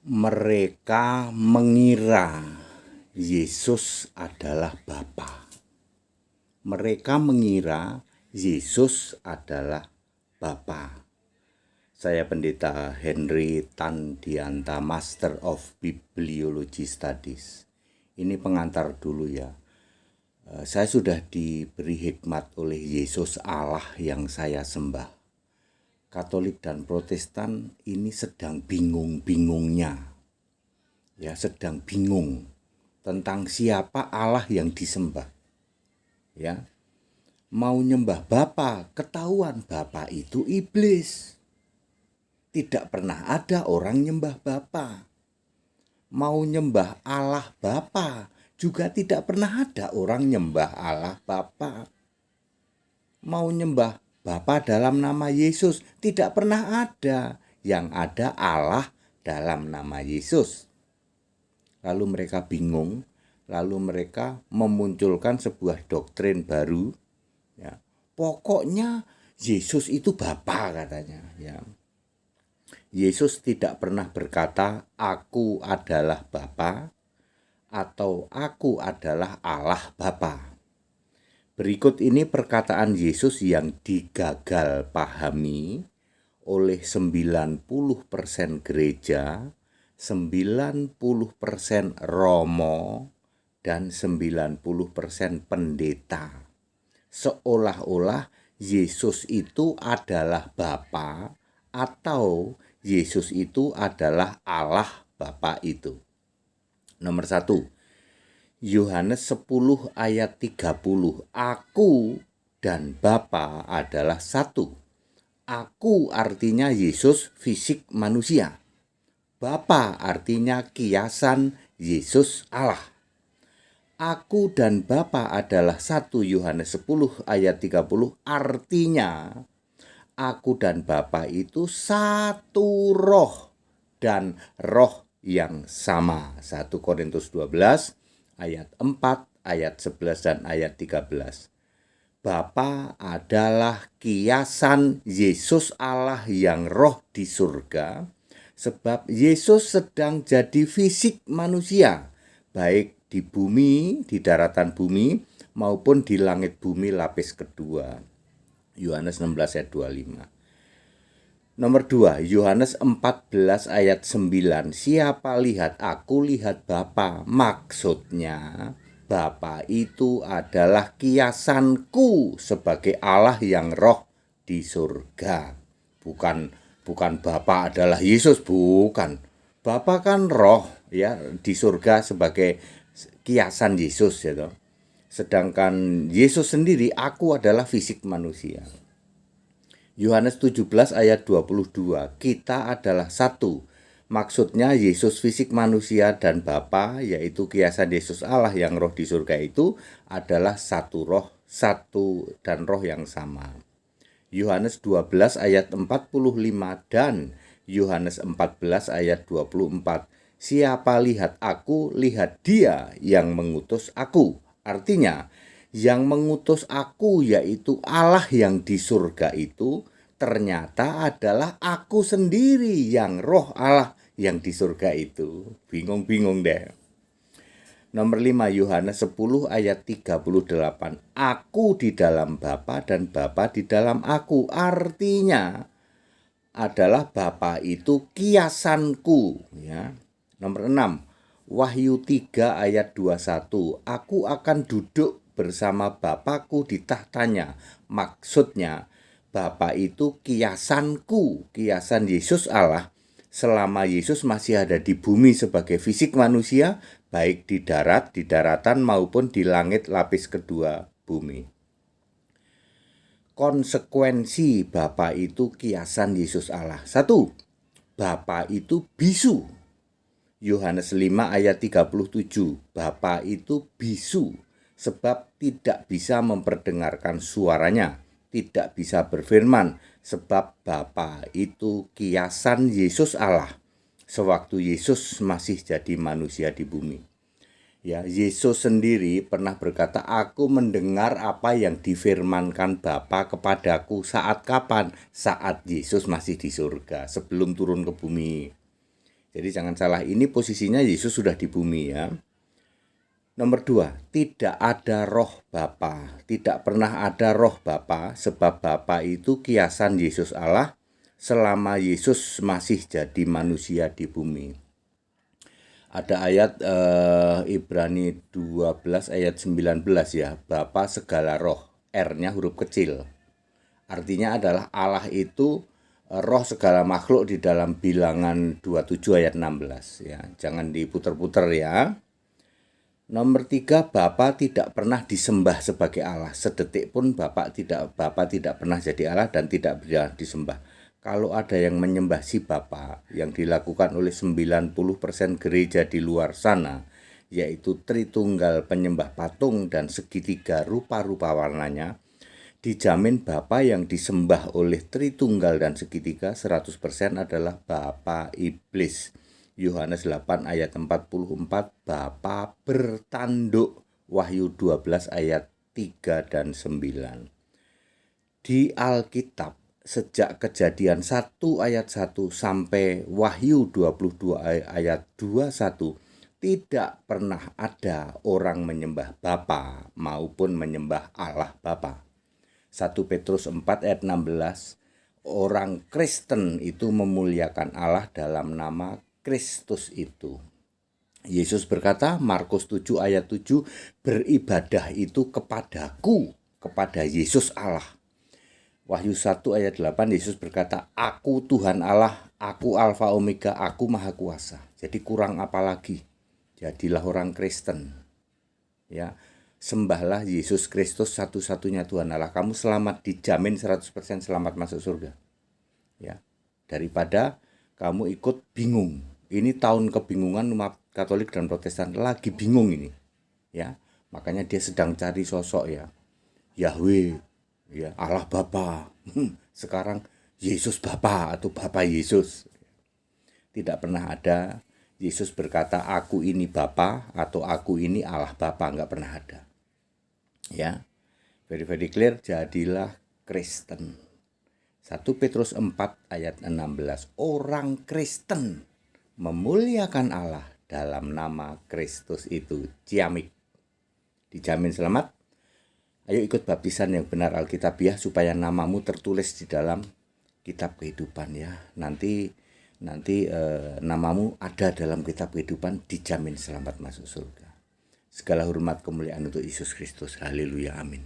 Mereka mengira Yesus adalah Bapa. Mereka mengira Yesus adalah Bapa. Saya Pendeta Henry Tandianta, Master of Bibliology Studies. Ini pengantar dulu ya. Saya sudah diberi hikmat oleh Yesus Allah yang saya sembah. Katolik dan Protestan ini sedang bingung-bingungnya. Ya, sedang bingung tentang siapa Allah yang disembah. Ya. Mau nyembah Bapa, ketahuan Bapa itu iblis. Tidak pernah ada orang nyembah Bapa. Mau nyembah Allah Bapa, juga tidak pernah ada orang nyembah Allah Bapa. Mau nyembah Bapa dalam nama Yesus, tidak pernah ada. Yang ada Allah dalam nama Yesus. Lalu mereka bingung, lalu mereka memunculkan sebuah doktrin baru. Ya. Pokoknya Yesus itu Bapa katanya. Ya. Yesus tidak pernah berkata, aku adalah Bapa, atau aku adalah Allah Bapa. Berikut ini perkataan Yesus yang digagal pahami oleh 90% gereja, 90% romo, dan 90% pendeta. Seolah-olah Yesus itu adalah Bapa atau Yesus itu adalah Allah Bapa itu. Nomor 1. Yohanes 10 ayat 30. Aku dan Bapa adalah satu. Aku artinya Yesus fisik manusia. Bapa artinya kiasan Yesus Allah. Aku dan Bapa adalah satu. Yohanes 10 ayat 30 artinya aku dan Bapa itu satu roh dan roh yang sama. 1 Korintus 12 ayat 4, ayat 11, dan ayat 13. Bapa adalah kiasan Yesus Allah yang roh di surga, sebab Yesus sedang jadi fisik manusia, baik di bumi, di daratan bumi, maupun di langit bumi lapis kedua. Yohanes 16 ayat 25. Nomor 2, Yohanes 14 ayat 9. Siapa lihat aku, lihat Bapa. Maksudnya, Bapa itu adalah kiasanku sebagai Allah yang roh di surga. Bukan Bapa adalah Yesus, bukan. Bapa kan roh ya di surga sebagai kiasan Yesus ya toh. Sedangkan Yesus sendiri, aku adalah fisik manusia. Yohanes 17 ayat 22, kita adalah satu. Maksudnya Yesus fisik manusia dan Bapa, yaitu kiasan Yesus Allah yang roh di surga itu adalah satu roh, satu dan roh yang sama. Yohanes 12 ayat 45 dan Yohanes 14 ayat 24. Siapa lihat aku, lihat Dia yang mengutus aku. Artinya, yang mengutus aku yaitu Allah yang di surga itu ternyata adalah aku sendiri yang roh Allah yang di surga itu. Bingung-bingung deh. Nomor 5, Yohanes 10 ayat 38. Aku di dalam Bapa dan Bapa di dalam aku. Artinya adalah Bapa itu kiasanku. Ya. Nomor 6, Wahyu 3 ayat 21. Aku akan duduk bersama Bapakku di tahtanya. Maksudnya Bapa itu kiasanku, kiasan Yesus Allah selama Yesus masih ada di bumi sebagai fisik manusia, baik di darat, di daratan maupun di langit lapis kedua bumi. Konsekuensi Bapa itu kiasan Yesus Allah. 1. Bapa itu bisu. Yohanes 5 ayat 37. Bapa itu bisu sebab tidak bisa memperdengarkan suaranya, tidak bisa berfirman, sebab Bapa itu kiasan Yesus Allah sewaktu Yesus masih jadi manusia di bumi. Ya, Yesus sendiri pernah berkata, aku mendengar apa yang difirmankan Bapa kepadaku. Saat kapan? Saat Yesus masih di surga, sebelum turun ke bumi. Jadi jangan salah, ini posisinya Yesus sudah di bumi ya. Nomor 2, tidak ada roh Bapa. Tidak pernah ada roh Bapa, sebab Bapa itu kiasan Yesus Allah selama Yesus masih jadi manusia di bumi. Ada ayat Ibrani 12 ayat 19 ya, Bapa segala roh, R-nya huruf kecil. Artinya adalah Allah itu roh segala makhluk di dalam Bilangan 27 ayat 16 ya. Jangan diputer-puter ya. Nomor 3, Bapa tidak pernah disembah sebagai Allah. Sedetik pun Bapa tidak pernah jadi Allah dan tidak pernah disembah. Kalau ada yang menyembah si Bapa yang dilakukan oleh 90% gereja di luar sana, yaitu Tritunggal penyembah patung dan segitiga rupa-rupa warnanya, dijamin Bapa yang disembah oleh Tritunggal dan segitiga 100% adalah Bapa iblis. Yohanes 8 ayat 44, Bapa bertanduk. Wahyu 12 ayat 3 dan 9. Di Alkitab sejak Kejadian 1 ayat 1 sampai Wahyu 22 ayat 21 tidak pernah ada orang menyembah Bapa maupun menyembah Allah Bapa. 1 Petrus 4 ayat 16, orang Kristen itu memuliakan Allah dalam nama Kristus itu. Yesus berkata, Markus 7 ayat 7, beribadah itu kepadaku, kepada Yesus Allah. Wahyu 1 ayat 8, Yesus berkata, aku Tuhan Allah, aku Alfa Omega, aku Maha Kuasa. Jadi kurang apa lagi? Jadilah orang Kristen. Ya, sembahlah Yesus Kristus satu-satunya Tuhan Allah. Kamu selamat, dijamin 100% selamat masuk surga. Ya, daripada kamu ikut bingung. Ini tahun kebingungan umat Katolik dan Protestan, lagi bingung ini. Ya, makanya dia sedang cari sosok ya. Yahweh, ya, Allah Bapa. Sekarang Yesus Bapa atau Bapa Yesus. Tidak pernah ada Yesus berkata aku ini Bapa atau aku ini Allah Bapa, enggak pernah ada. Ya. Very clear, jadilah Kristen. 1 Petrus 4 ayat 16. Orang Kristen memuliakan Allah dalam nama Kristus itu. Ciamik. Dijamin selamat. Ayo ikut baptisan yang benar Alkitabiah supaya namamu tertulis di dalam kitab kehidupan ya. Nanti namamu ada dalam kitab kehidupan, dijamin selamat masuk surga. Segala hormat kemuliaan untuk Yesus Kristus. Haleluya, amin.